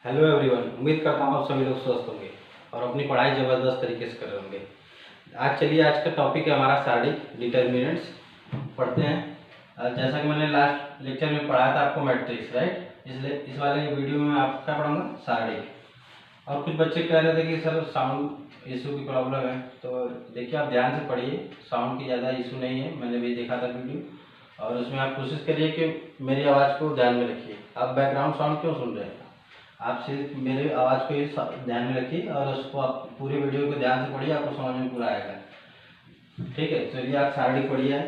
Hello everyone, उम्मीद करता हूँ आप सभी लोग स्वस्थ होंगे और अपनी पढ़ाई ज़बरदस्त तरीके से कर रहे होंगे। आज का टॉपिक है हमारा शारीरिक डिटर्मिनेंट्स। पढ़ते हैं। जैसा कि मैंने लास्ट लेक्चर में पढ़ाया था आपको मैट्रिक्स, राइट। इसलिए इस वाले वीडियो में आप क्या पढ़ूंगा, शारीरिक। और कुछ बच्चे कह रहे थे कि सर साउंड इशू की प्रॉब्लम है, तो देखिए आप ध्यान से पढ़िए। साउंड की ज़्यादा इशू नहीं है, मैंने भी देखा था वीडियो। और उसमें आप कोशिश करिए कि मेरी आवाज़ को ध्यान में रखिए। आप बैकग्राउंड साउंड क्यों सुन रहे हैं? आप सिर्फ मेरी आवाज़ को ही ध्यान में रखिए और उसको आप पूरी वीडियो को ध्यान से पढ़िए, आपको समझ में पूरा आएगा। ठीक है, चलिए आप शारीरिक पढ़िए।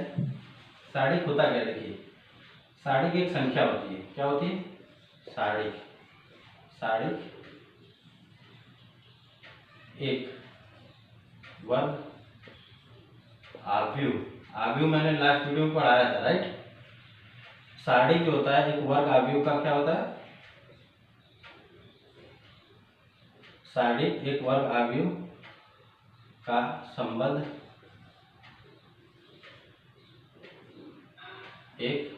शारीरिक होता क्या, देखिए। शारीरिक एक संख्या होती है। क्या होती है? शारीरिक। शारीरिक एक वर्ग आव्यूह। आव्यूह मैंने लास्ट वीडियो में पढ़ाया था, राइट। शारीरिक जो होता है एक वर्ग आव्यूह का क्या होता है? शारीरिक एक वर्ग आव्यूह का संबंध एक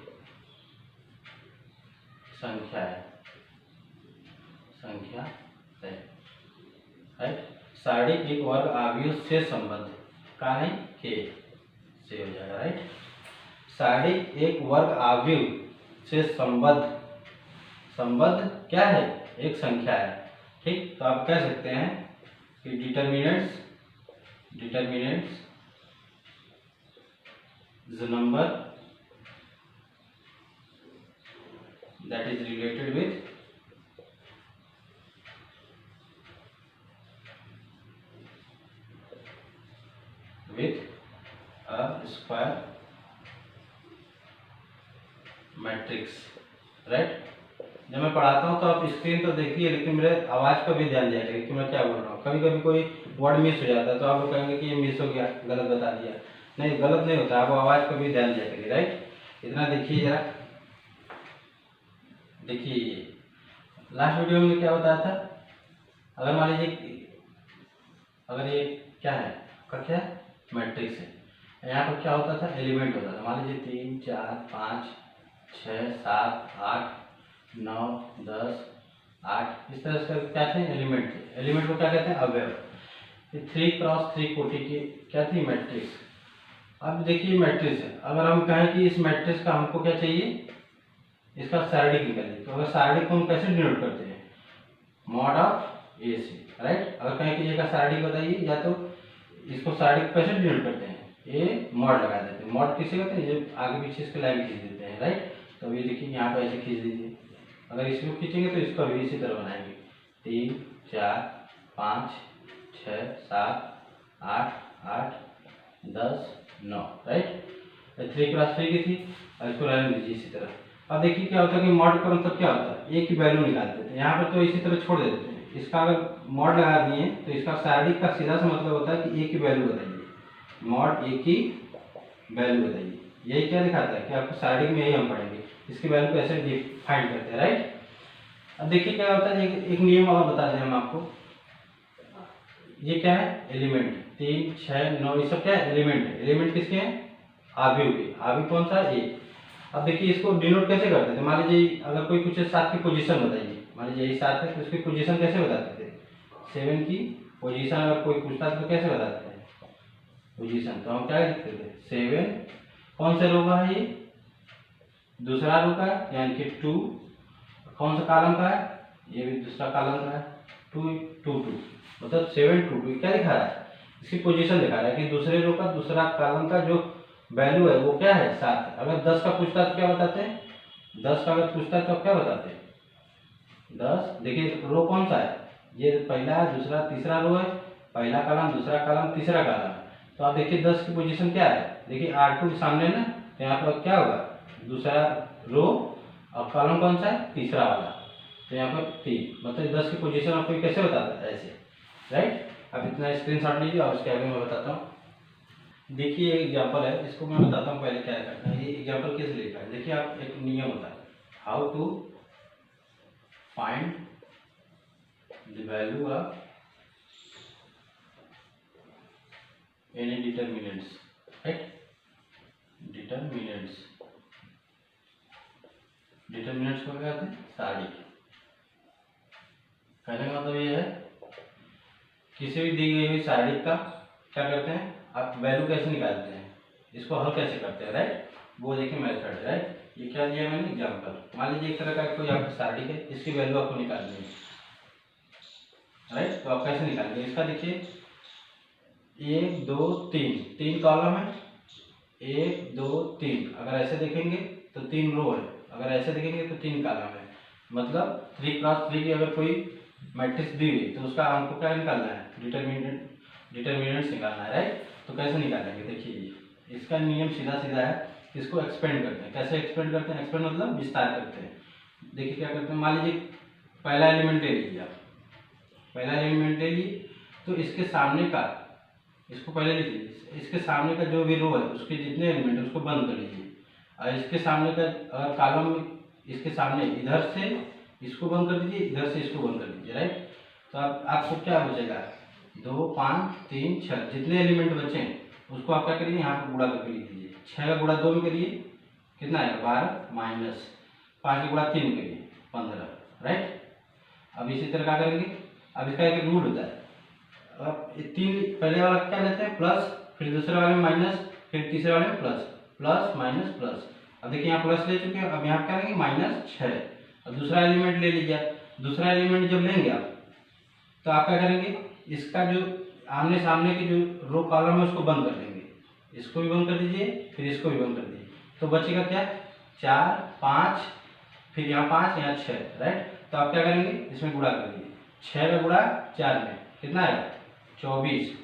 संख्या है। संख्या है, राइट। शारीरिक एक वर्ग आव्यूह से संबंध का नहीं के से हो जाएगा, राइट। शारीरिक एक वर्ग आव्यूह से संबद्ध। संबद्ध क्या है? एक संख्या है। ठीक, तो आप कह सकते हैं कि determinants the number that is related with a square matrix, right. जब मैं पढ़ाता हूँ तो आप स्क्रीन तो देखिए, लेकिन मेरे आवाज़ पर भी ध्यान दिया करिए कि मैं क्या बोल रहा हूँ। कभी कभी कोई वर्ड मिस हो जाता है तो आप लोग कहेंगे कि ये मिस हो गया, गलत बता दिया। नहीं, गलत नहीं होता, आप आवाज़ पर भी ध्यान दिया करिए, राइट। इतना देखिए जरा। देखिए लास्ट वीडियो में क्या बताया था? अगर मान लीजिए, अगर ये क्या है, आपका क्या है, मैट्रिक्स है। यहाँ पर क्या होता था? एलिमेंट होता था। मान लीजिए 3 4 5 6 7 8 9 10 8, इस तरह से क्या थे? एलिमेंट थे। एलिमेंट को क्या कहते हैं? अवयव। ये 3x3 कोटि की क्या थी? मैट्रिक्स। अब देखिए मैट्रिक्स है, अगर हम कहें कि इस मैट्रिक्स का हमको क्या चाहिए, इसका शारीरिक निकालिए, तो अगर शारीरिक को हम कैसे डिनोट करते हैं? मॉड ऑफ ए से, राइट। अगर कहें कि ये का शारीरिक बताइए, या तो इसको शारीरिक कैसे डिनोट करते हैं? ए मॉड लगा देते हैं। मॉड किसे कहते हैं? ये आगे पीछे इसके लाइन खींच देते हैं, राइट। तो ये देखिए यहाँ पे ऐसे खींच दीजिए। अगर इसको खींचेंगे तो इसको भी इसी तरह बनाएंगे। 3 4 5 6 7 8 8 10 9, राइट। 3x3 की थी और इसको रहने दीजिए इसी तरह। अब देखिए क्या होता है कि मॉड का मतलब क्या होता है? ए की वैल्यू निकाल देते हैं। यहाँ पर तो इसी तरह छोड़ देते हैं। इसका अगर मॉड लगा दिए तो इसका शारीरिक का सीधा सा मतलब होता है कि ए की वैल्यू बताइए। मॉड ए की वैल्यू बताइए। यही क्या दिखाता है कि आपको शारीरिक में यही हम पढ़ेंगे, इसकी वैल्यू कैसे डिफाइन करते हैं, राइट। अब देखिए क्या होता है, एक नियम और बता दें हम आपको। ये क्या है? एलिमेंट। 3 6 9 ये सब क्या है? एलिमेंट है। एलिमेंट किसके हैं? आव्यूह के। आव्यूह कौन सा है? ए। अब देखिए इसको डिनोट कैसे करते थे? मान लीजिए अगर कोई पूछे 7 की पोजीशन बताइए, मान लीजिए यही 7 है, तो उसकी पोजीशन कैसे बताते थे? 7 की पोजीशन अगर कोई पूछता था तो कैसे बताते थे? पोजीशन तो हम क्या लिखते थे? 7। कौन सा रो का है ये? दूसरा रो का है, यानी कि 2। कौन सा कॉलम का है? ये भी दूसरा कॉलम का है। 2 2 2 मतलब 7 2 2 क्या दिखा रहा है? इसकी पोजीशन दिखा रहा है कि दूसरे रो का दूसरा कॉलम का जो वैल्यू है वो क्या है? 7। अगर 10 का पूछता है तो क्या बताते हैं? 10 का अगर पूछता है तो क्या बताते हैं? 10। देखिए रो कौन सा है? ये पहला है, दूसरा तीसरा रो है। पहला कॉलम, दूसरा कॉलम, तीसरा कॉलम। तो आप देखिए 10 की पोजीशन क्या है? देखिए R2 सामने ना, तो यहाँ पर क्या होगा? दूसरा रो और कॉलम कौन सा है? तीसरा वाला। तो यहाँ पर 3 मतलब 10 की पोजीशन आपको कैसे बताता है? ऐसे, राइट। अब इतना स्क्रीनशॉट लीजिए और उसके आगे मैं बताता हूँ। देखिए एग्जाम्पल है, इसको मैं बताता हूँ पहले क्या करना है। ये एग्जाम्पल किस लिए का है? देखिए आप, एक नियम होता है, how to find the value of any determinants, right. Determinants को क्या कहते हैं? शारीरिक। कहने का मतलब ये है किसी भी दी गई हुई सारणी का क्या करते हैं आप वैल्यू कैसे निकालते हैं, इसको हल कैसे करते हैं, राइट। वो देखिए मेथड है, राइट। ये क्या दिया मैंने एग्जांपल। मान लीजिए एक तरह का कोई आपकी सारणी है, इसकी वैल्यू आपको निकालनी है, राइट। तो आप कैसे निकालेंगे इसका, देखिए 1 2 3 तीन कॉलम है, 1 2 3। अगर ऐसे देखेंगे तो 3 रो है, अगर ऐसे देखेंगे तो 3 कॉलम है। मतलब 3x3 की अगर कोई मैट्रिक्स दी हुई तो उसका हमको क्या निकालना है, डिटर्मिनेंट्स निकालना है, राइट। तो कैसे निकालेंगे, देखिए इसका नियम सीधा सीधा है। इसको एक्सपेंड करते हैं। कैसे एक्सपेंड करते हैं, एक्सपेंड मतलब विस्तार करते हैं। देखिए क्या करते हैं, मान लीजिए पहला एलिमेंट ले लीजिए आप, पहला एलिमेंट ले लिए तो इसके सामने का, इसको पहले लिख लीजिए, इसके सामने का जो भी रो है उसके जितने एलिमेंट है उसको बंद कर लीजिए। और इसके सामने का अगर कॉलम इसके सामने इधर से इसको बंद कर दीजिए, इधर से इसको बंद कर दीजिए, राइट। तो आपको क्या बचेगा, 2 5 3 6 जितने एलिमेंट बचे उसको आप क्या करिए यहाँ पर गुणा करके लिख दीजिए। 6 का गुणा 2 में करिए कितना है 12 माइनस 5 का गुणा 3 में करिए 15, राइट। अब इसी तरह क्या करेंगे, अब इसका एक रूल होता है। अब ये 3 पहले वाला क्या लेते हैं प्लस, फिर दूसरे वाले में माइनस, फिर तीसरे वाले में प्लस, प्लस माइनस प्लस। अब देखिए यहाँ प्लस ले चुके हैं, अब यहाँ क्या करेंगे -6। अब दूसरा एलिमेंट ले लीजिए। दूसरा एलिमेंट जब लेंगे आप तो आप क्या करेंगे, इसका जो आमने सामने की जो रो कॉलम है उसको बंद कर देंगे, इसको भी बंद कर दीजिए, फिर इसको भी बंद कर दीजिए। तो बचेगा क्या 4 5, फिर यहाँ 5 यहाँ 6, राइट। तो आप क्या करेंगे इसमें गुणा कर दीजिए। 6 का गुणा 4 में कितना है 24।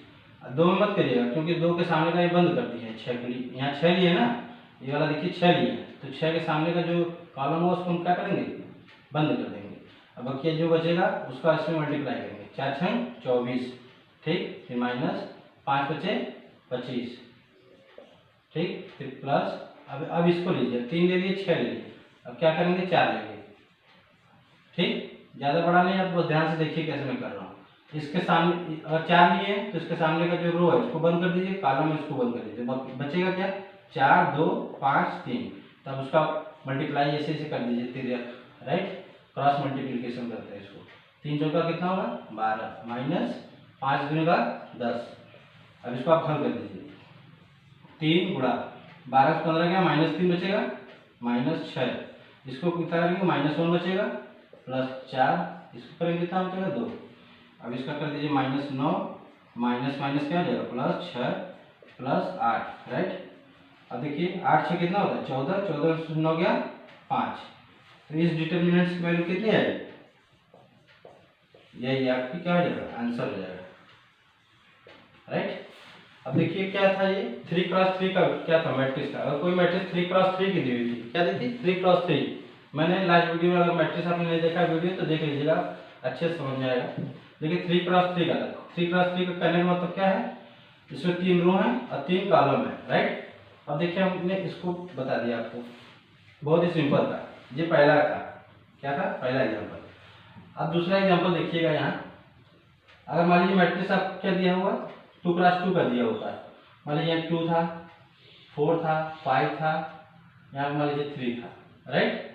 2 में मत करिएगा क्योंकि 2 के सामने का ये बंद कर दिए 6 के लिए, यहाँ 6 लिए ना, ये वाला देखिए 6 लिए हैं, तो 6 के सामने का जो कॉलम है उसको हम क्या करेंगे बंद कर देंगे। अब बाकी जो बचेगा उसका इसमें मल्टीप्लाई करेंगे, 4 6 24, ठीक। फिर माइनस 5 बचे 25, ठीक। फिर प्लस, अब इसको लीजिए, 3 ले लिए 6 ले लिए, अब क्या करेंगे 4 लेंगे, ठीक। ज़्यादा बड़ा नहीं, आप बस ध्यान से देखिए कैसे मैं कर रहा हूँ। इसके सामने अगर 4 लिए हैं तो इसके सामने का जो रो है उसको बंद कर दीजिए, कॉलम है उसको बंद कर दीजिए, बचेगा क्या 4 2 5 3। तब उसका मल्टीप्लाई ऐसे ऐसे कर दीजिए तिर्यक, राइट। क्रॉस मल्टीप्लिकेशन करते हैं इसको। 3 चौका कितना होगा 12 माइनस 5 दूनी का 10। अब इसको आप हल कर दीजिए, 3 गुणा 12 से 15 क्या -3 बचेगा -6। इसको कितना करेंगे -1 बचेगा प्लस 4, इसको करेंगे कितना बचेगा 2। अब इसका कर दीजिए -9, माइनस माइनस क्या हो जाएगा +6 +8, राइट। अब देखिए 8 6 कितना होता है 14, 14 से 9 गया 5। तो इस डिटर्मिनेंट्स की वैल्यू कितनी है, यही आपकी क्या हो जाएगा आंसर हो जाएगा, राइट। अब देखिए क्या था ये 3x3 का क्या था मैट्रिक्स था। अगर कोई मैट्रिक्स 3x3 की दी हुई थी, क्या दी थी 3x3। मैंने लास्ट वीडियो में, अगर मैट्रिक्स आपने नहीं देखा वीडियो तो देख लीजिएगा, अच्छे से समझ में आएगा। देखिए 3x3 का था। 3x3 का कहने का मतलब क्या है, इसमें 3 रो हैं और 3 कॉलम है, राइट। अब देखिए हमने इसको बता दिया आपको, बहुत ही सिंपल था। ये पहला था, क्या था पहला एग्जाम्पल। अब दूसरा एग्जाम्पल देखिएगा यहाँ। अगर मान लीजिए मैट्रिक्स आपको क्या दिया हुआ 2x2 का दिया होता है, मान लीजिए 2 था 4 था 5 था, यहाँ मान लीजिए 3 था, राइट।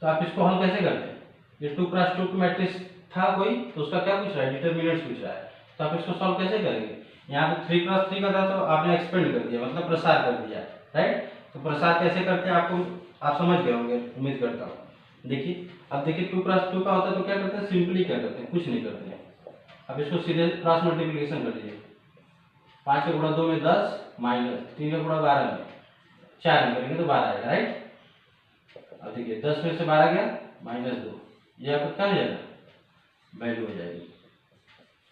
तो आप इसको हल कैसे करते हैं, ये 2x2 की मैट्रिक्स था कोई, तो उसका क्या पूछ रहा है डिटर्मिनेंट्स पूछ रहा है। तो आप इसको सॉल्व कैसे करेंगे, यहाँ पे 3x3 का था तो आपने एक्सपेंड कर दिया, मतलब प्रसार कर दिया, राइट। तो प्रसार कैसे करते हैं आपको आप समझ गए होंगे उम्मीद करता हूँ। देखिए अब देखिए 2x2 का होता है तो क्या करते हैं सिंपली क्या करते हैं, कुछ नहीं करते हैं। अब इसको सीधे क्रॉस मल्टीप्लिकेशन कर दीजिए। 5 का गुणा 2 में 10 माइनस 3 का गुणा 12 में 4 में करेंगे तो 12 आएगा, राइट। अब देखिए 10 में से 12 गया -2, ये आपको क्या हो जाएगा वैल्यू हो जाएगी।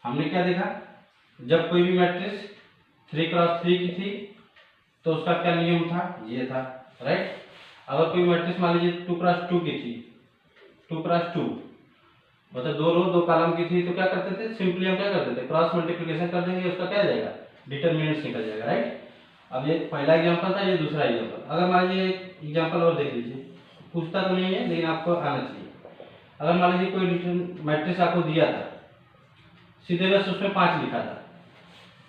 हमने क्या देखा, जब कोई भी मैट्रिक्स 3x3 की थी तो उसका क्या नियम था, ये था, राइट। अगर कोई मैट्रिक्स मान लीजिए 2x2 की थी, 2x2 मतलब 2 रो 2 कॉलम की थी, तो क्या करते थे सिंपली हम क्या करते थे क्रॉस मल्टीप्लिकेशन कर देंगे, उसका क्या जाएगा डिटर्मिनेंट्स निकल जाएगा, राइट। अब ये पहला एग्जांपल था, ये दूसरा एग्जांपल। अगर मान लीजिए एक एग्जांपल और देख लीजिए, पूछता तो नहीं है लेकिन आपको आना चाहिए। अगर मान लीजिए कोई मैट्रिक्स आपको दिया था, सीधे बस उसमें 5 लिखा था,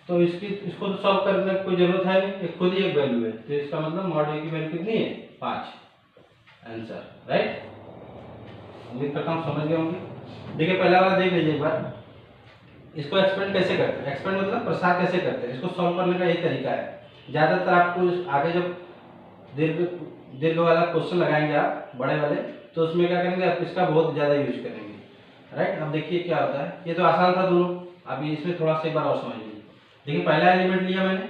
तो इसको तो सॉल्व करने की कोई जरूरत है नहीं, खुद ही एक वैल्यू है, तो इसका मतलब मॉड ए की वैल्यू कितनी है 5 आंसर, राइट। उम्मीद करता हूँ समझ गए होंगे। देखिए पहला वाला देख लीजिए एक बार, इसको एक्सपेंड कैसे करते हैं, एक्सपेंड मतलब प्रसार कैसे करते हैं, इसको सॉल्व करने का यही तरीका है। ज़्यादातर आपको आगे जब दीर्घ दीर्घ वाला क्वेश्चन लगाएंगे आप बड़े वाले, तो उसमें क्या करेंगे आप इसका बहुत ज़्यादा यूज करेंगे, राइट। अब देखिए क्या होता है, ये तो आसान था दोनों, अभी इसमें थोड़ा सा एक बार और समझ लीजिए। देखिए पहला एलिमेंट लिया मैंने,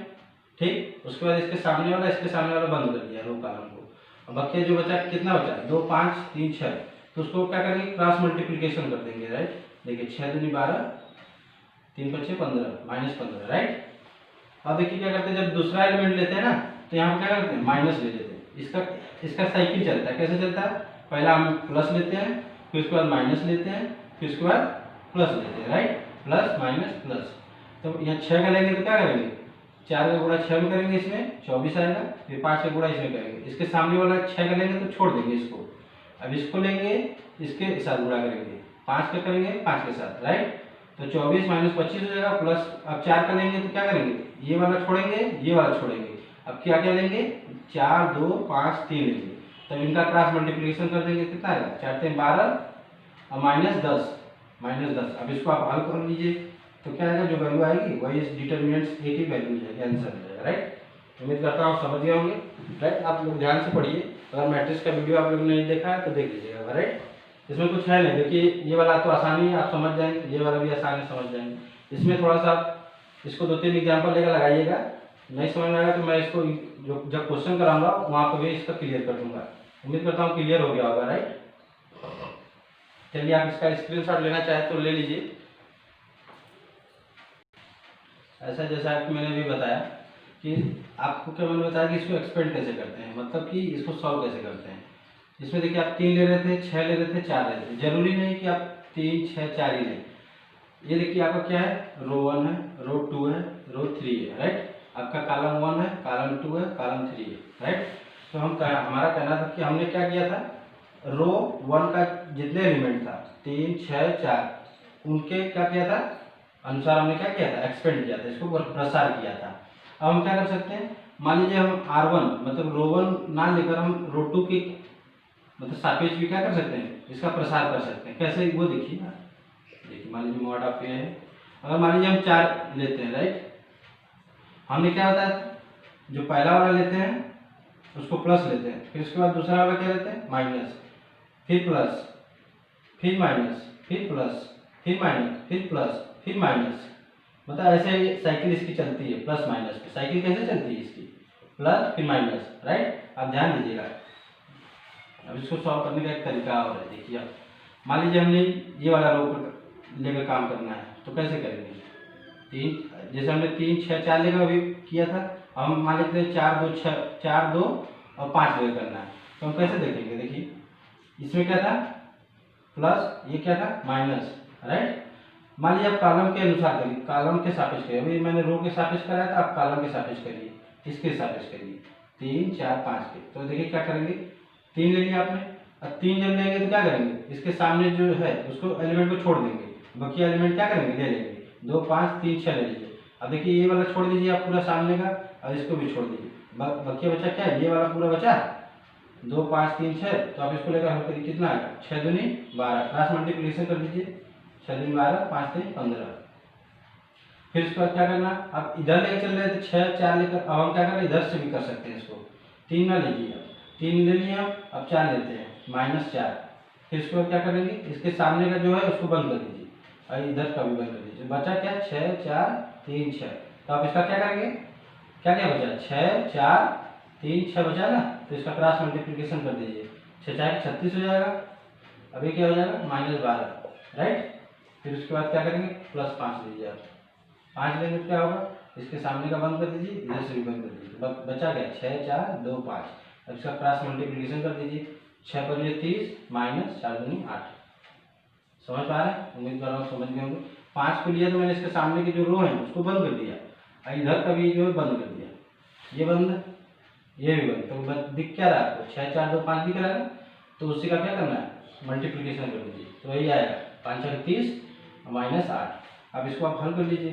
ठीक, उसके बाद इसके सामने वाला बंद कर दिया रो कॉलम को। अब बाकी जो बचा कितना बचा, 2 5 3 6, तो उसको क्या करेंगे क्रॉस मल्टीप्लिकेशन कर देंगे, राइट। देखिए 6 दूनी 12, 3 5 15 -15, राइट। अब देखिए क्या करते हैं, जब दूसरा एलिमेंट लेते हैं ना, तो यहाँ पे क्या करते हैं माइनस ले लेते हैं। इसका इसका साइकिल चलता है, कैसे चलता है, पहला हम प्लस लेते हैं, फिर उसके बाद माइनस लेते हैं, फिर उसके बाद प्लस लेते हैं, राइट, प्लस माइनस प्लस। तो यहाँ 6 का लेंगे तो क्या करेंगे, 4 का गुणा 6 में करेंगे, इसमें 24 आएगा, फिर 5 का गुणा इसमें करेंगे, इसके सामने वाला 6 का लेंगे तो छोड़ देंगे इसको, अब इसको लेंगे, इसके साथ गुणा करेंगे, 5 का करेंगे 5 के साथ, राइट। तो 24 - 25 हो जाएगा, प्लस अब 4 का लेंगे तो क्या करेंगे, ये वाला छोड़ेंगे, ये वाला छोड़ेंगे, अब क्या क्या लेंगे, 4 2 5 3 लेंगे, तब इनका क्रॉस मल्टीप्लिकेशन कर देंगे, कितना आएगा, 4 3 12 और -10। अब इसको आप हल कर लीजिए, तो क्या आएगा, जो वैल्यू आएगी वही इस डिटर्मिनेंट्स एक ही वैल्यू हो जाएगी, आंसर हो जाएगा, राइट। उम्मीद करता हूँ आप समझ गए होंगे, राइट। आप लोग ध्यान से पढ़िए, अगर मैट्रिक्स का वीडियो आप लोगों ने नहीं देखा है तो देख लीजिएगा, राइट। इसमें कुछ है नहीं, देखिए ये वाला तो आसानी है, आप समझ जाएंगे, ये वाला भी आसानी से समझ जाएंगे। इसमें थोड़ा सा आप इसको 2-3 एग्जाम्पल लेकर लगाइएगा, नहीं समझ में आएगा तो मैं इसको जो जब क्वेश्चन कराऊंगा वहाँ पर भी इसका क्लियर कर दूंगा। उम्मीद करता हूँ क्लियर हो गया होगा, राइट। चलिए आप इसका स्क्रीनशॉट लेना चाहे तो ले लीजिए। ऐसा जैसा कि मैंने भी बताया कि आपको क्या मैंने बताया कि इसको एक्सपेंड कैसे करते हैं, मतलब कि इसको सॉल्व कैसे करते हैं। इसमें देखिए आप 3 ले रहे थे, 6 ले रहे थे, 4 ले रहे थे, जरूरी नहीं कि आप 3 6 4 ही लें। ये देखिए आपका क्या है, रो 1 है, रो 2 है, रो 3 है, राइट। आपका कॉलम 1 है, कॉलम 2 है, कॉलम 3 है, राइट। तो हमारा कहना था कि हमने क्या किया था, रो 1 का जितने एलिमेंट था 3 6 4, उनके क्या किया था अनुसार हमने क्या किया था, एक्सपेंड किया था, इसको प्रसार किया था। अब हम क्या कर सकते हैं, मान लीजिए हम R1 मतलब रो 1 ना लेकर हम रो 2 की मतलब सापेक्ष भी क्या कर सकते हैं, इसका प्रसार कर सकते हैं। कैसे, वो देखिए ना, देखिए मान लीजिए मोड ऑफ है, अगर मान लीजिए हम 4 लेते हैं, राइट, हमने क्या होता है, जो पहला वाला लेते हैं उसको प्लस लेते हैं, फिर उसके बाद दूसरा वाला क्या लेते हैं माइनस, फिर प्लस, फिर माइनस, फिर प्लस, फिर माइनस, फिर प्लस, फिर माइनस, मतलब ऐसे साइकिल इसकी चलती है, प्लस माइनस की साइकिल कैसे चलती है इसकी, प्लस फिर माइनस, राइट। आप ध्यान दीजिएगा। अब इसको सॉल्व करने का एक तरीका और है, देखिए आप मान लीजिए हमने ये वाला रो लेकर काम करना है तो कैसे करेंगे, 3 जैसे हमने 3 6 4 लेकर अभी किया था, हम मान लेते हैं 4 2 6 4 2 और 5 लेकर करना है, तो हम कैसे देखेंगे, देखिए इसमें क्या था प्लस, ये क्या था माइनस, राइट। मान लीजिए आप कॉलम के अनुसार करिए, कॉलम के सापेक्ष करिए, अभी मैंने रो के सापेक्ष कराया था, आप कॉलम के सापेक्ष करिए, इसके सापेक्ष करिए, 3 4 5 के। तो देखिए क्या करेंगे, 3 ले लिया आपने, अब 3 जब लेंगे तो क्या करेंगे, इसके सामने जो है उसको एलिमेंट को छोड़ देंगे, बाकी एलिमेंट क्या करेंगे ले लेंगे, 2 5 3 6 ले लीजिए। अब देखिए ये वाला छोड़ दीजिए आप पूरा सामने का, और इसको भी छोड़ दीजिए, बाकी बचा क्या है, ये वाला पूरा बचा 2 5 3 6, तो आप इसको लेकर हल करिए, कितना आएगा 6 दूनी 12, क्रॉस मल्टीप्लिकेशन कर दीजिए, 6 दूनी 12 5 3 15। फिर उसके बाद क्या करना, अब इधर लेकर चल रहे थे 6 4 लेकर, अब हम क्या करें इधर से भी कर सकते हैं इसको, 3 ना लीजिए, अब 3 ले लिए अब 4 लेते हैं -4, फिर इसको क्या करेंगे, इसके सामने का जो है उसको बंद कर दीजिए और इधर का भी बंद कर दीजिए, बचा क्या 6 4 3 6। तो आप इसका क्या करेंगे, क्या क्या बचा 6 4 3 6 बचा ना, तो इसका क्रॉस मल्टीप्लिकेशन कर दीजिए, 6 4 36 हो जाएगा, अभी क्या हो जाएगा -12, राइट। फिर उसके बाद क्या करेंगे +5 लीजिए, आप 5 लेंगे तो क्या होगा, इसके सामने का बंद कर दीजिए, इधर से भी बंद कर दीजिए, बचा गया 6 4 2 5। अब इसका क्रॉस मल्टीप्लिकेशन कर दीजिए, 6 5 30 -4 दूनी 8। समझ पा रहे हैं, उम्मीद कर रहा हूँ समझ गए होंगे। 5 को लिया तो मैंने इसके सामने की जो रो है उसको बंद कर दिया, और इधर का भी जो है बंद कर दिया, ये बंद ये भी बंद, तो दिख क्या रहा है आपको 6 4 2 5 दिख रहा है ना, तो उसी का क्या करना है मल्टीप्लिकेशन कर दीजिए, तो यही आएगा 5 6 30 -8। अब इसको आप हल कर लीजिए,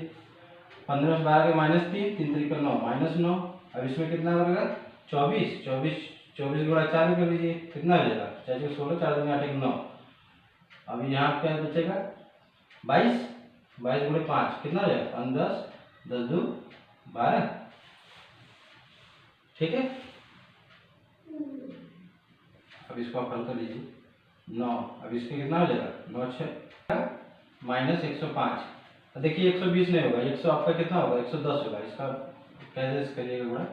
15 में 12 के -3 3 3 9 -9। अब इसमें कितना बनेगा 24 24 24 गुणा 4 कर लीजिए, कितना हो जाएगा 4 16 4 2 8 9, अब यहाँ क्या बचेगा 22, 22 गुणे 5 कितना हो जाएगा 10, 10 2 12, ठीक है। अब इसको आप हल कर लीजिए 9, अब इसमें कितना हो जाएगा 9 6 माइनस 105। देखिए 120 नहीं होगा, 100 आपका कितना होगा 110 होगा, इसका कैसे करिएगा गुणा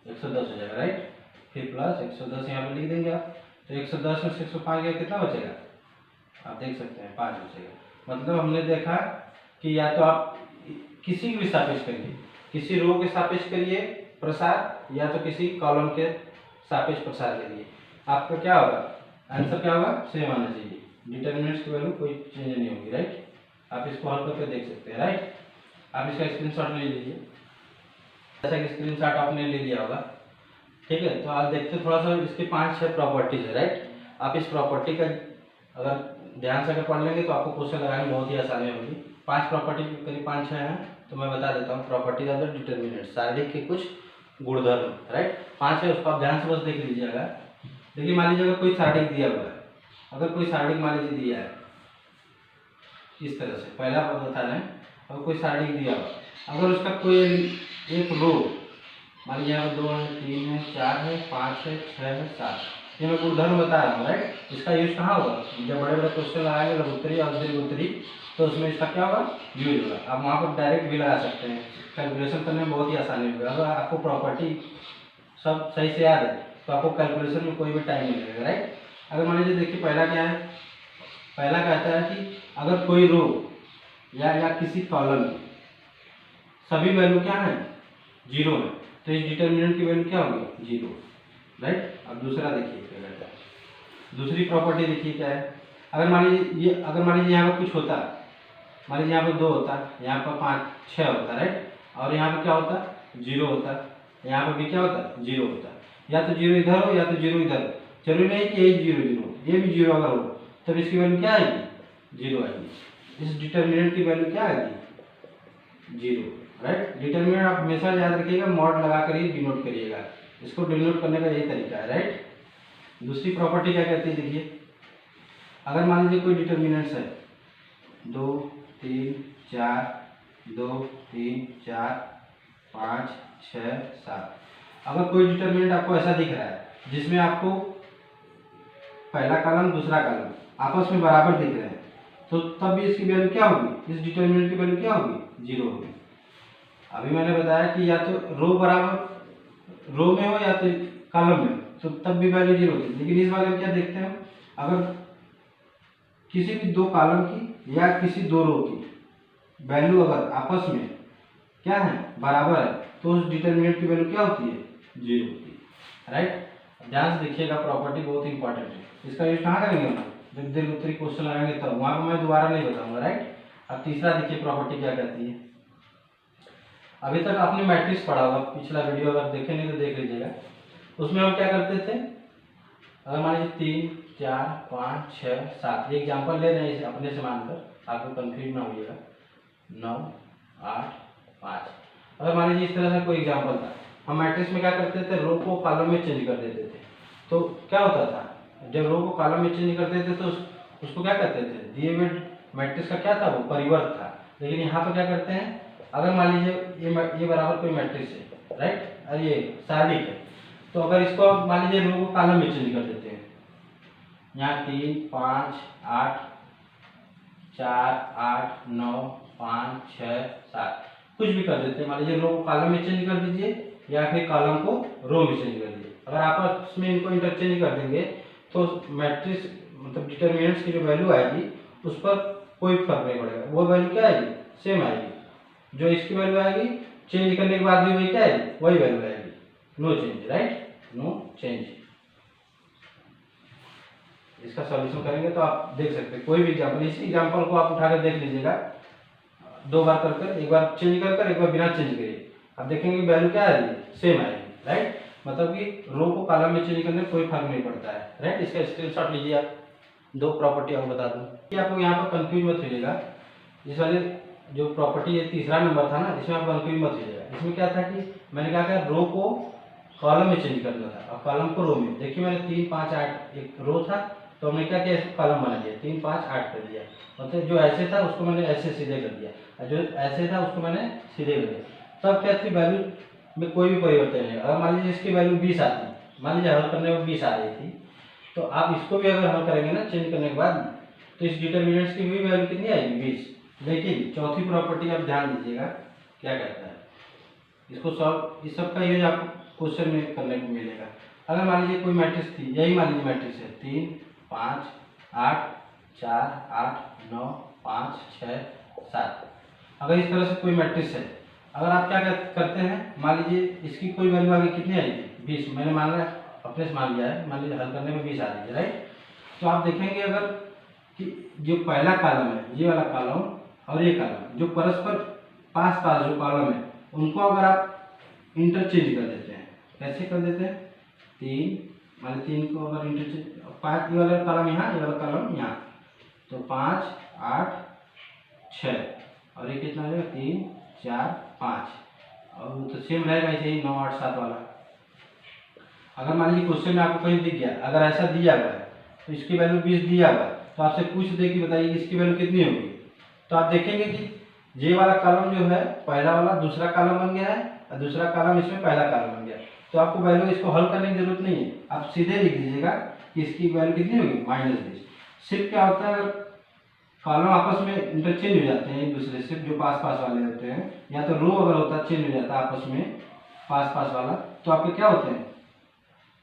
110 हो जाएगा राइट। फिर प्लस 110 यहाँ पे लिख देंगे आप, तो 110 में से 105 गया कितना बचेगा आप देख सकते हैं 5 बचेगा। मतलब हमने देखा कि या तो आप किसी भी सापेक्ष करिए, किसी रो के सापेक्ष करिए प्रसार, या तो किसी कॉलम के सापेक्ष प्रसार करिए, आपका क्या होगा आंसर क्या होगा सेम आना चाहिए, डिटर्मिनेंट्स की वैल्यू कोई चेंज नहीं होगी राइट। आप इसको हल करके देख सकते हैं राइट। आप इसका स्क्रीनशॉट ले लीजिए, जैसा कि स्क्रीनशॉट आपने ले लिया होगा, ठीक है। तो आप देखते थोड़ा सा इसके 5-6 प्रॉपर्टीज है राइट। आप इस प्रॉपर्टी का अगर ध्यान से अगर पढ़ लेंगे तो आपको क्वेश्चन लगाने में बहुत ही आसानी होगी। 5 प्रॉपर्टी करीब 5-6 हैं, तो मैं बता देता हूँ। प्रॉपर्टीज ऑफ द डिटर्मिनेंट, सारणिक के कुछ गुणधर्म राइट, 5 है, उसको आप ध्यान से बस देख लीजिएगा। देखिए मान लीजिए अगर कोई सारणिक दिया हुआ है, अगर कोई सारणिक मान लीजिए दिया है इस तरह से, पहला बता रहे हैं, अगर कोई सारणिक दिया हुआ, अगर उसका कोई एक रो मान लीजिए यहाँ 2 है 3 है 4 है 5 है 6 है 7, ये मैं गुणधर्म बता रहा हूँ राइट। इसका यूज कहाँ होगा जब बड़े बड़े क्वेश्चन लगाएंगे लघुत्तरी और दीर्घोत्तरी, तो उसमें इसका क्या होगा यूज होगा। आप वहाँ पर डायरेक्ट भी लगा सकते हैं, कैलकुलेशन करने में बहुत ही आसानी होगी। अगर आपको प्रॉपर्टी सब सही से याद है तो आपको कैलकुलेशन में कोई भी टाइम नहीं लगेगा राइट। अगर मान लीजिए देखिए पहला क्या है, पहला कहता है कि अगर कोई रो या किसी कॉलम की सभी वैल्यू क्या है 0 है, तो इस डिटर्मिनेंट की वैल्यू क्या होगी 0 राइट। अब दूसरा देखिए क्या कहता है, दूसरी प्रॉपर्टी देखिए क्या है, अगर मान लीजिए यहाँ पर कुछ होता, मान लीजिए यहाँ पर 2 होता, यहाँ पर 5 6 होता राइट, और यहाँ पर क्या होता 0 होता, यहाँ पर भी क्या होता 0 होता, या तो 0 इधर हो या तो 0 इधर हो, जरूरी नहीं कि यही 0 0 ये भी 0 अगर हो तब इसकी वैल्यू क्या आएगी 0 आएगी। इस डिटर्मिनेंट की वैल्यू क्या आएगी 0 राइट। डिटर्मिनेंट आप हमेशा याद रखिएगा, मॉड लगा कर ही डिनोट करिएगा, इसको डिनोट करने का यही तरीका है राइट। दूसरी प्रॉपर्टी क्या कहती है देखिए, अगर मान लीजिए कोई डिटर्मिनेंट्स है 2 3 4 2 3 4 5 6 7, अगर कोई डिटर्मिनेंट आपको ऐसा दिख रहा है जिसमें आपको पहला कॉलम दूसरा कॉलम आपस में बराबर दिख रहे हैं, तो तब भी इसकी वैल्यू क्या होगी, इस डिटर्मिनेंट की वैल्यू क्या होगी 0 होगी। अभी मैंने बताया कि या तो रो बराबर रो में हो या तो कॉलम में, तो तब भी वैल्यू 0 होगी। लेकिन इस वाले में क्या देखते हैं, अगर किसी भी 2 कॉलम की या किसी 2 रो की वैल्यू अगर आपस में क्या है बराबर है, तो उस डिटर्मिनेंट की वैल्यू क्या होती है 0 होती है राइट। ध्यान से देखिएगा, प्रॉपर्टी बहुत इंपॉर्टेंट है। इसका यूज कहाँ करेंगे हम जब दीर्घोत्तरी क्वेश्चन लगाएंगे तब, वहाँ पर मैं दोबारा नहीं बताऊंगा राइट। अब तीसरा देखिए प्रॉपर्टी क्या कहती है। अभी तक आपने मैट्रिक्स पढ़ा होगा, पिछला वीडियो अगर देखे नहीं तो देख लीजिएगा। उसमें हम क्या करते थे, अगर मान लीजिए 3 4 5 6 7, ये एग्जाम्पल ले रहे हैं अपने से मानकर, आपको कंफ्यूज ना होइएगा, 9 8 5। अगर मान लीजिए इस तरह से कोई एग्जाम्पल था, हम मैट्रिक्स में क्या करते थे रो को कॉलम में चेंज कर देते थे। तो क्या होता था जब रो को कॉलम में चेंज करते थे तो उसको क्या कहते थे, दिए हुए मैट्रिक्स का क्या था वो परिवर्त था। लेकिन यहाँ पर क्या करते हैं, अगर मान लीजिए ये बराबर कोई मैट्रिक्स है राइट, और ये सारणिक है, तो अगर इसको मान लीजिए रो को कॉलम में चेंज कर देते हैं, यहाँ 3 5 8 4 8 9 5 6 7 कुछ भी कर देते हैं। मान लीजिए रो को कॉलम में चेंज कर दीजिए या फिर कॉलम को रो में चेंज कर दीजिए। अगर आपस में इनको इंटरचेंज कर देंगे तो मैट्रिक्स मतलब डिटर्मिनेंट्स की जो वैल्यू आएगी उस पर कोई फर्क नहीं पड़ेगा, वो वैल्यू क्या आएगी सेम आएगी। जो इसकी वैल्यू आएगी चेंज करने के बाद भी वही क्या आएगी वही वैल्यू आएगी, no change right, no change. इसका सॉल्यूशन करेंगे तो आप देख सकते हैं कोई भी एग्जाम्पल, इसी एग्जाम्पल को आप उठाकर देख लीजिएगा 2 बार कर, एक बार चेंज कर एक बार बिना चेंज करिए, आप देखेंगे वैल्यू क्या आएगी सेम आएगी राइट। मतलब कि रो को कॉलम में चेंज करने में कोई फर्क नहीं पड़ता है राइट। इसका स्क्रीनशॉट लीजिए आप, 2 प्रॉपर्टी आपको बता दूं कि आपको यहाँ पर कंफ्यूज मत होइएगा। इस वाले जो प्रॉपर्टी ये तीसरा नंबर था ना, इसमें आप कंफ्यूज मत होइएगा। इसमें क्या था कि मैंने क्या कहा रो को कॉलम में चेंज करना था और कॉलम को रो में। देखिए मैंने 3 5 8 एक रो था तो हमने क्या किया, इसको कॉलम बना दिया, 3 5 8 कर दिया। मतलब जो ऐसे था उसको मैंने ऐसे सीधे कर दिया, और जो ऐसे था उसको मैंने सीधे कर दिया। तब क्या थी, वैल्यू में कोई भी परिवर्तन नहीं। अगर मान लीजिए इसकी वैल्यू 20 आती, मान लीजिए हल करने में 20 आ रही थी, तो आप इसको भी अगर हल करेंगे ना चेंज करने के बाद, तो इस डिटर्मिनेंट्स की भी वैल्यू कितनी आएगी, 20। लेकिन चौथी प्रॉपर्टी आप ध्यान दीजिएगा क्या कहता है, इसको सॉल्व, इस सब का यूज आपको क्वेश्चन में करने को मिलेगा। अगर मान लीजिए कोई मैट्रिक्स थी, यही मान लीजिए मैट्रिक्स है 3 5 8 4 8 9 5 6 7। अगर इस तरह से कोई मैट्रिक्स है, अगर आप क्या करते हैं, मान लीजिए इसकी कोई वैल्यू आगे कितनी आएगी, 20। मैंने मान लिया, अपने से मान लिया है, मान लीजिए हल करने में 20 आ रही है, राइट। तो आप देखेंगे अगर कि जो पहला कॉलम है, ये वाला कॉलम और ये कॉलम जो परस्पर पास पास जो कॉलम है, उनको अगर आप इंटरचेंज कर देते हैं, कैसे कर देते हैं, 3 मान लीजिए 3 को अगर इंटरचेंज, 5 ये वाला कॉलम यहाँ, ये वाला कॉलम यहाँ, तो 5 8 6 और ये कितना हो जाएगा, 3 4 5, और तो सेम रहेगा ऐसे ही 9 8 7 वाला। अगर मान लीजिए क्वेश्चन में आपको कहीं दिख गया, अगर ऐसा दिया हुआ है तो इसकी वैल्यू 20 दिया हुआ है, तो आपसे पूछ दे कि बताइए इसकी वैल्यू कितनी होगी, तो आप देखेंगे कि ये वाला कॉलम जो है, पहला वाला दूसरा कॉलम बन गया है, और दूसरा कॉलम इसमें पहला कॉलम बन गया। तो आपको वैल्यू इसको हल करने की जरूरत नहीं है, आप सीधे लिख दीजिएगा कि इसकी वैल्यू कितनी होगी, -20। सिर्फ क्या होता है, अगर कॉलम आपस में इंटरचेंज हो जाते हैं एक दूसरे से, जो पास पास वाले होते हैं, या तो रो अगर होता है चेंज हो जाता है आपस में पास पास वाला, तो आपके क्या होते हैं,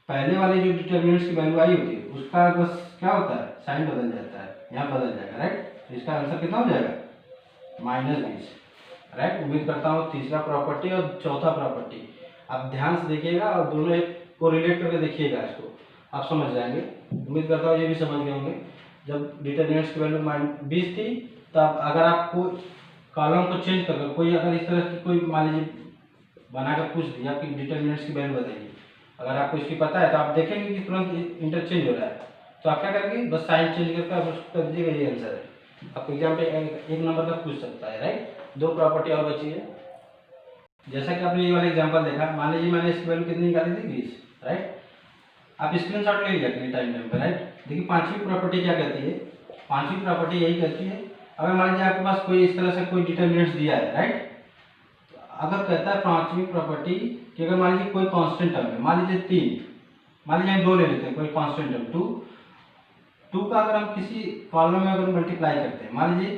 पहले वाले जो डिटर्मिनेंट्स की वैल्यू आई होती है उसका बस क्या होता है, साइन बदल जाता है, यहाँ बदल जाएगा, राइट। तो इसका आंसर कितना हो जाएगा, -20, राइट। उम्मीद करता हूँ तीसरा प्रॉपर्टी और चौथा प्रॉपर्टी आप ध्यान से देखिएगा और दोनों एक को रिलेट करके देखिएगा, इसको आप समझ जाएंगे। उम्मीद करता हूँ ये भी समझ गए होंगे। जब डिटर्मिनेंट्स की वैल्यू 20 थी, तब अगर आपको कॉलम को चेंज करके कोई अगर इस तरह की कोई मान लीजिए बनाकर पूछ दिया कि डिटर्मिनेंट्स की वैल्यू बताइए, अगर आपको इसकी पता है तो आप देखेंगे कि तुरंत इंटरचेंज हो रहा है, तो आप क्या करेंगे, बस साइन चेंज करके आप उसको कर दीजिएगा, ये आंसर है। आपको एग्जाम पे एक नंबर का पूछ सकता है, राइट। 2 प्रॉपर्टी और बची है। जैसा कि आपने ये वाला एग्जांपल देखा, मान लीजिए मैंने इसकी वैल्यू कितनी निकाली थी, 20, राइट। आप स्क्रीनशॉट ले लीजिए टाइम पे, राइट। देखिए पांचवी प्रॉपर्टी क्या कहती है, पांचवी प्रॉपर्टी यही कहती है, अगर मान लीजिए आपके पास कोई इस तरह से कोई डिटर्मिनेंट्स दिया है, राइट। अगर कहता है पांचवी प्रॉपर्टी कि अगर मान लीजिए कोई कांस्टेंट टर्म है, मान लीजिए 3, मान लीजिए 2 ले लेते हैं, कोई कांस्टेंट टर्म 2 का अगर हम किसी कॉलम में अगर मल्टीप्लाई करते हैं, मान लीजिए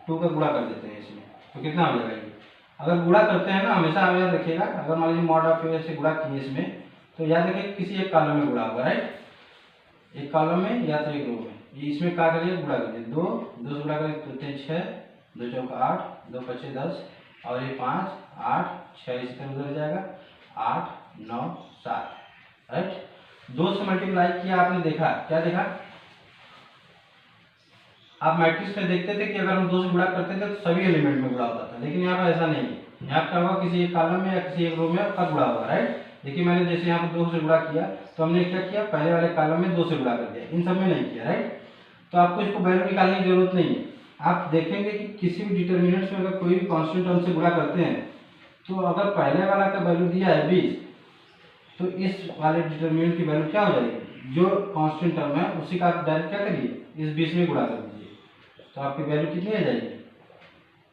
2 का गुणा कर देते हैं इसमें, तो कितना हो जाएगा ये, अगर गुणा करते हैं ना, हमेशा आप याद रखिएगा, अगर मान लीजिए मॉड ऑफ से गुणा किए इसमें, तो याद रखिए किसी एक कॉलम में गुणा होगा, राइट। एक कॉलम में या तो एक रो में, ये इसमें क्या करिए, गुणा करिए, 2 से गुणा करिए तो 6, 2 चौका 8, 2 पचे 10, और ये 5 8 6 इस तरह उधर जाएगा, 8 9 7, राइट। 2 से मल्टीप्लाई किया, आपने देखा, क्या देखा, आप मैट्रिक्स में देखते थे कि अगर हम 2 से गुणा करते थे तो सभी एलिमेंट में गुणा होता था, लेकिन यहाँ पर ऐसा नहीं है। यहाँ क्या होगा, किसी एक कॉलम में या किसी एक रो में आपका गुणा होगा, राइट। देखिए मैंने जैसे यहाँ पर 2 से गुणा किया, तो हमने क्या किया, पहले वाले कॉलम में 2 से गुणा कर दिया, इन सब में नहीं किया, राइट। तो आपको इसको वैल्यू निकालने की जरूरत नहीं है। आप देखेंगे कि किसी भी डिटर्मिनेंट्स में अगर कोई भी कांस्टेंट टर्म से गुणा करते हैं, तो अगर पहले वाला का वैल्यू दिया है 20, तो इस वाले डिटर्मिनेंट की वैल्यू क्या हो जाएगी, जो कांस्टेंट टर्म है उसी का आप डायरेक्ट क्या करिए, इस 20 में गुणा कर दीजिए, तो आपकी वैल्यू कितनी आ जाएगी,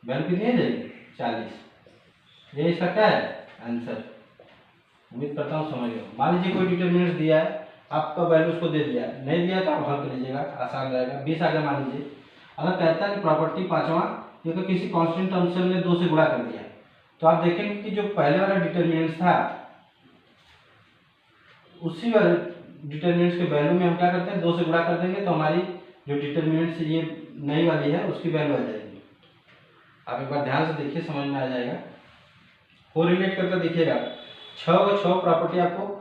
वैल्यू कितनी आ जाएगी, 40। ये इसका क्या है, आंसर। उम्मीद करता हूँ समझ गए। मान लीजिए कोई डिटर्मिनेंट्स दिया है, आपका वैल्यू उसको दे दिया, नहीं दिया तो आप हल कर लीजिएगा, आसान रहेगा। 20 आ गया मान लीजिए। अगर कहता है कि प्रॉपर्टी पांचवा, क्योंकि किसी कांस्टेंट टर्म से हमने 2 से गुणा कर दिया, तो आप देखेंगे कि जो पहले वाला डिटर्मिनेंट्स था, उसी वाले डिटर्मिनेंट्स के वैल्यू में हम क्या करते हैं, 2 से गुणा कर देंगे, तो हमारी जो डिटर्मिनेंट्स ये नई वाली है उसकी वैल्यू आ जाएगी। आप एक बार ध्यान से देखिए, समझ में आ जाएगा। कोरिलेट करके देखिएगा, 6 प्रॉपर्टी आपको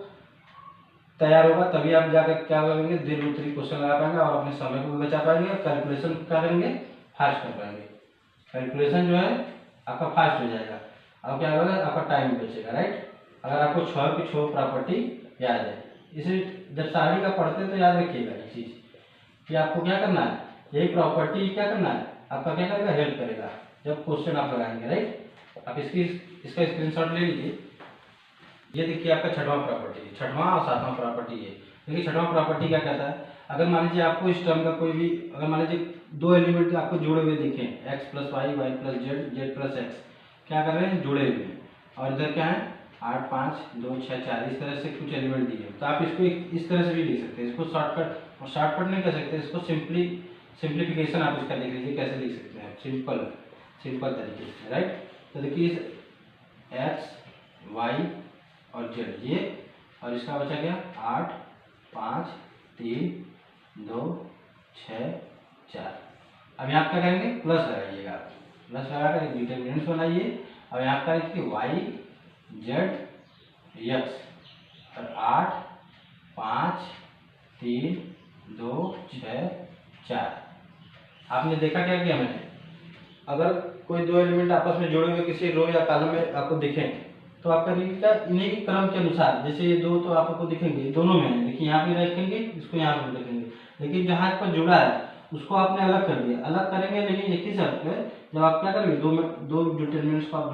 तैयार होगा, तभी आप जाकर क्या करेंगे, दीर्घ उत्तरी क्वेश्चन लगा पाएंगे और अपने समय को भी बचा पाएंगे और कैलकुलेशन क्या करेंगे, फास्ट कर पाएंगे। कैलकुलेशन जो है आपका फास्ट हो जाएगा और क्या होगा, आपका टाइम बचेगा, राइट। अगर आपको 6 की 6 प्रॉपर्टी याद है, इसे जब सारणी का पढ़ते तो याद रखिएगा ये चीज कि आपको क्या करना है, यही प्रॉपर्टी क्या करना है, आपका क्या करेगा, हेल्प करेगा जब क्वेश्चन आप लगाएंगे, राइट। आप इसका स्क्रीनशॉट ले लीजिए। ये देखिए आपका 6वां प्रॉपर्टी, 6वां और 7वां प्रॉपर्टी है। देखिए 6वां प्रॉपर्टी क्या कहता है, अगर मान लीजिए आपको इस टर्म का कोई भी, अगर मान लीजिए दो एलिमेंट आपको जुड़े हुए दिखें, x plus y, y plus z, z plus x, क्या कर रहे हैं, जुड़े हुए हैं, और इधर क्या है 8 5 2 6 4, इस तरह से कुछ एलिमेंट दिए, तो आप इसको इस तरह से भी लिख सकते हैं। इसको शॉर्टकट नहीं कर सकते, इसको सिंप्लीफिकेशन आप इसका लिख लीजिए, कैसे लिख सकते हैं सिंपल तरीके से, राइट। तो देखिए एक्स वाई और जेड ये, और इसका बचा क्या 8 5 3 2 6 4। अब यहाँ क्या करेंगे, प्लस लगाइएगा, प्लस लगाकर डिटरमिनेंट्स बनाइए, और यहाँ पर लिखिए वाई जेड एक्स और 8 5 3 2 6 4। आपने देखा क्या किया मैंने, अगर कोई दो एलिमेंट आपस में जुड़े हुए किसी रो या कॉलम में आपको दिखें, तो आप करेंगे क्या, इन्हीं के क्रम के अनुसार, जैसे ये दो तो आपको दिखेंगे दोनों में, देखिए यहाँ भी रखेंगे, इसको यहाँ पर रखेंगे, लेकिन जहाँ पर जुड़ा है उसको आपने अलग कर दिया, अलग करेंगे लेकिन एक ही शर्त पे, जब आप क्या करेंगे दो डिटरमिनेंट्स को आप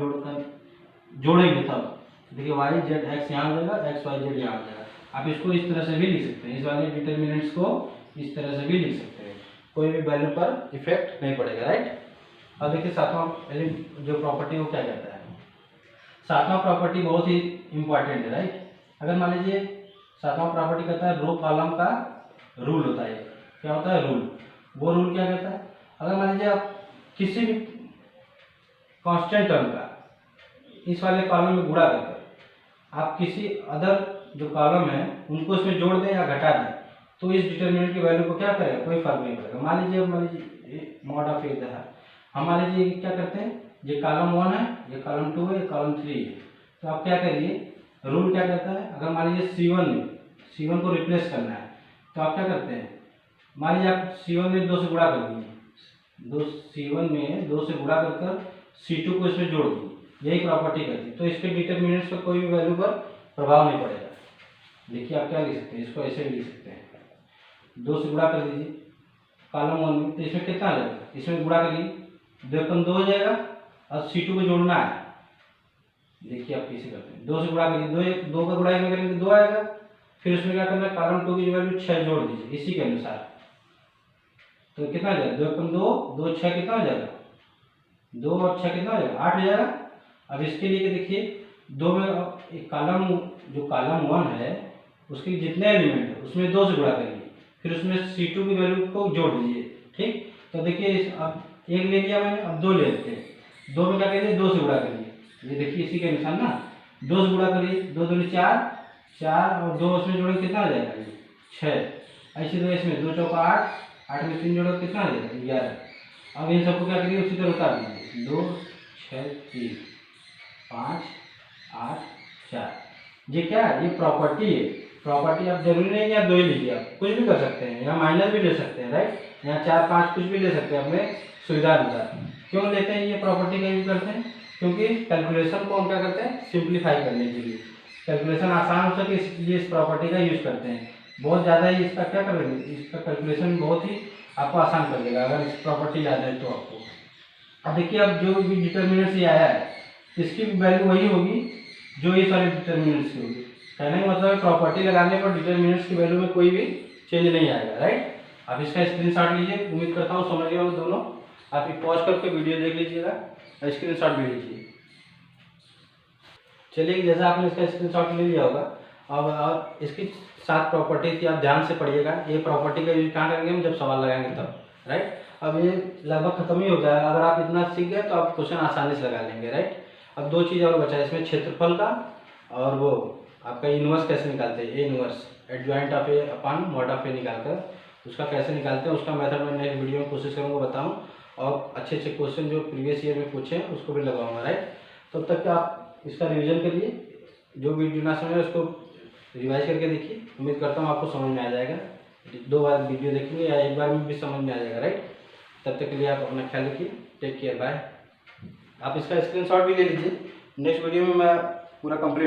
जोड़ेंगे तब देखिए वाई जेड एक्स यहाँ हो जाएगा, एक्स वाई जेड यहाँ हो जाएगा। आप इसको इस तरह से भी लिख सकते हैं, इस वाले डिटरमिनेंट्स को इस तरह से भी लिख सकते हैं, कोई भी वैल्यू पर इफेक्ट नहीं पड़ेगा, राइट। अब देखिए सातवां जो प्रॉपर्टी वो क्या कहता है, सातवां प्रॉपर्टी बहुत ही इंपॉर्टेंट है, राइट। अगर मान लीजिए सातवां प्रॉपर्टी कहता है रो कॉलम का रूल होता है, क्या होता है रूल, वो रूल क्या कहता है, अगर मान लीजिए आप किसी भी कांस्टेंट टर्म का इस वाले कॉलम में गुणा करके आप किसी अदर जो कॉलम है उनको इसमें जोड़ दें या घटा दें, तो इस डिटरमिनेंट की वैल्यू को क्या करेगा, कोई फर्क नहीं पड़ेगा। मान लीजिए मॉड ऑफ ए है, हम मान लीजिए क्या करते हैं, ये कॉलम 1 है, ये कॉलम 2 है, ये कॉलम 3 है, तो आप क्या करिए, रूल क्या कहता है, अगर मान लीजिए C1 को रिप्लेस करना है, तो आप क्या करते हैं, मान लीजिए आप C1 में 2 से गुणा कर दीजिए, C1 में 2 से गुणा कर C2 को इसमें जोड़ दीजिए, यही प्रॉपर्टी करती है, तो इसके डिटरमिनेंट्स पर कोई भी वैल्यू पर प्रभाव नहीं पड़ेगा। देखिए आप क्या लिख सकते हैं, इसको ऐसे भी लिख सकते हैं, 2 से गुणा कर दीजिए कॉलम 1 में, तो इसमें कितना आ जाएगा, इसमें गुणा करिए 2 हो जाएगा, और C2 को जोड़ना है, देखिए आप कैसे करते हैं, 2 से गुणा करिए, 2 का गुणा में करेंगे 2 आएगा, फिर उसमें क्या करना है, कॉलम 2 की वैल्यू 6 जोड़ दीजिए इसी के अनुसार, तो कितना आ जाएगा 2 6 कितना हो जाएगा, 2 और 6 कितना हो जाएगा 8 हो जाएगा। अब इसके लिए देखिए 2 में एक कॉलम 1 है उसके जितने एलिमेंट है उसमें 2 से गुणा करिए, फिर उसमें C2 की वैल्यू को जोड़ दीजिए, ठीक। तो देखिए अब 1 ले लिया मैंने, अब 2 ले लेते हैं, 2 में क्या करिए 2 से गुणा करिए, ये देखिए इसी के अनुसार ना, 2 से गुणा करिए, 2 दूनी 4 4 और 2 उसमें जोड़े कितना आ जाएगा 6, ऐसे तो इसमें 2 चौका 8 में 3 जोड़ो कितना आ जाएगा 11। अब इन सबको क्या करिए उसी तरह उतार दीजिए, 2 6 3 5 8 4, ये क्या है, ये प्रॉपर्टी है, प्रॉपर्टी आप जरूरी नहीं कि आप 2 ही लीजिए, आप कुछ भी कर सकते हैं, यहाँ माइनस भी ले सकते हैं, राइट, यहाँ 4 5 कुछ भी ले सकते हैं अपने सुविधा अनुसार। क्यों लेते हैं ये प्रॉपर्टी का यूज करते हैं, क्योंकि कैलकुलेशन को हम क्या करते हैं सिंप्लीफाई करने के लिए, कैलकुलेशन आसान हो सके इसलिए इस प्रॉपर्टी का यूज करते हैं। बहुत ज़्यादा ही इसका क्या करेंगे, इसका कैलकुलेशन बहुत ही आपको आसान कर देगा अगर इस प्रॉपर्टी याद है तो आपको। अब देखिए अब जो भी डिटरमिनेंट से आया है इसकी वैल्यू वही होगी जो इस वाले डिटरमिनेंट्स की होगी, कहने का मतलब प्रॉपर्टी लगाने पर डिटरमिनेंट्स की वैल्यू में कोई भी चेंज नहीं आएगा, राइट। आप इसका स्क्रीनशॉट लीजिए, उम्मीद करता हूँ समझ गए हो दोनों, आप पॉज करके वीडियो देख लीजिएगा, स्क्रीनशॉट भी लीजिए। चलिए जैसा आपने इसका स्क्रीनशॉट ले लिया होगा, अब इसकी 7 प्रॉपर्टी थी, आप ध्यान से पढ़िएगा, ये प्रॉपर्टी का यूज कहाँ करेंगे हम जब सवाल लगाएंगे तब, राइट। अब ये लगभग खत्म ही हो गया, अगर आप इतना सीख गए तो आप क्वेश्चन आसानी से लगा लेंगे, राइट। अब 2 चीज़ और बचा है इसमें, क्षेत्रफल का और वो आपका इनवर्स कैसे निकालते हैं, A inverse adjoint of A upon mod of A निकालकर उसका कैसे निकालते हैं, उसका मेथड मैं नेक्स्ट वीडियो में कोशिश करूँगा बताऊँ, और अच्छे अच्छे क्वेश्चन जो प्रीवियस ईयर में पूछे हैं उसको भी लगाऊंगा, राइट। तब तक आप इसका रिवीजन करिए, जो वीडियो ना समझे उसको रिवाइज करके देखिए, उम्मीद करता हूँ आपको समझ में आ जाएगा, 2 बार वीडियो देखेंगे या 1 बार में भी समझ में आ जाएगा, राइट। तब तक के लिए आप अपना ख्याल रखिए, टेक केयर, बाय। आप इसका स्क्रीनशॉट भी ले लीजिए, नेक्स्ट वीडियो में मैं पूरा कंप्लीट